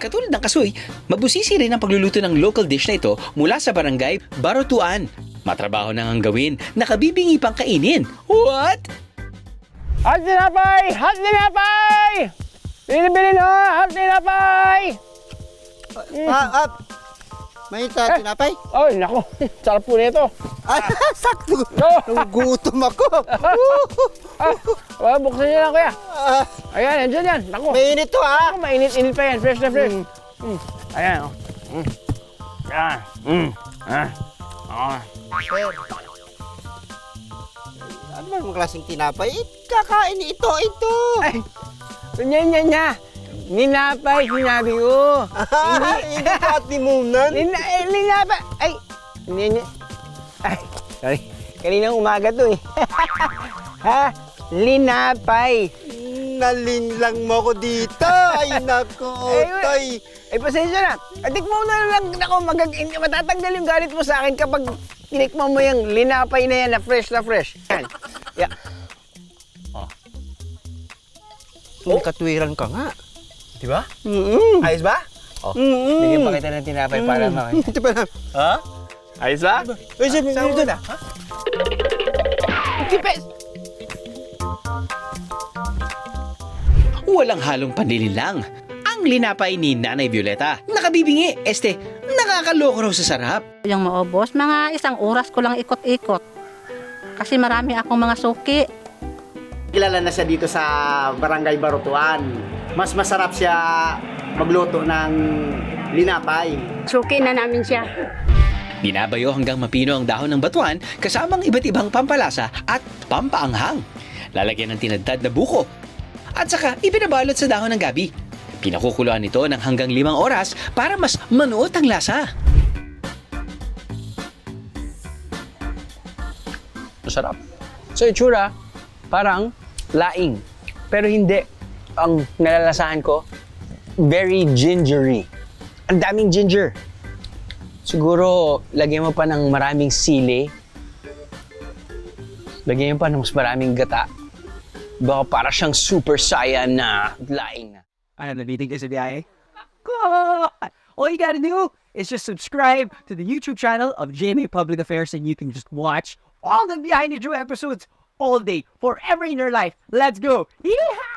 Katulad ng kasoy, mabusisi rin ang pagluluto ng local dish na ito mula sa barangay Barotuan. Matrabaho nang ang gawin, nakabibingi pang kainin. What? Hot tinapay! Hot tinapay! Bili-bili na! Hot tinapay! May tinapay? Ay, naku. Sarap po nito. Sakto! No! Nagugutom ako! Buksan niyo lang, kuya. Ayan, andyan yan. Naku. Mainit to ha! Naku, mainit-init pa yan. Fresh na fresh. Ayan, oh. Yan. Sir, ano ba yung klaseng tinapay? Kakain ito! Ay, nya. Ninapay, sinabi ko. Hindi ka at limunan? Ninapay. Ay, ay, sorry. Kaninang umaga to eh. Ha? Linapay. Nalinlang mo ko dito! Ay, naku, Toy! Ay, pasensya na. Tikmo na lang ako. Matatanggal yung galit mo sa akin kapag tinikmo mo yung linapay na yan na fresh na fresh. Yan. Yeah. Katwiran ka nga. Diba? Mm-hmm. Ayos ba? Bigyan pa kita ng tinapay para makita. Ito pa na. Ha? Ayos ba? Uy, Sir, Saan mo na? Ha? Tipes! Walang halong panlilinlang. Ang linapay ni Nanay Violeta. Nakabibingi, nakakaloko raw sa sarap. Yung maubos, mga 1 oras ko lang ikot-ikot. Kasi marami akong mga suki. Kilala na siya dito sa Barangay Barotuan. Mas masarap siya magluto ng linapay. Suki na namin siya. Binabayo hanggang mapino ang dahon ng batuan kasamang iba't ibang pampalasa at pampaanghang. Lalagyan ng tinadtad na buko. At saka ipinabalot sa dahon ng gabi. Pinakukuluan ito ng hanggang 5 oras para mas manuot ang lasa. Masarap. So, itsura, parang laing. Pero hindi. Ang nalalasahan ko, very gingery. Ang daming ginger. Siguro, lagyan mo pa ng maraming sili. Lagyan mo pa ng mas maraming gata. Baka para siyang super saiyan na laing na. Ano, nabiting kayo sa biyahe? God! All you gotta do is just subscribe to the YouTube channel of GMA Public Affairs and you can just watch all the Behind the Drew episodes all day, forever in your life. Let's go! Yeehaw!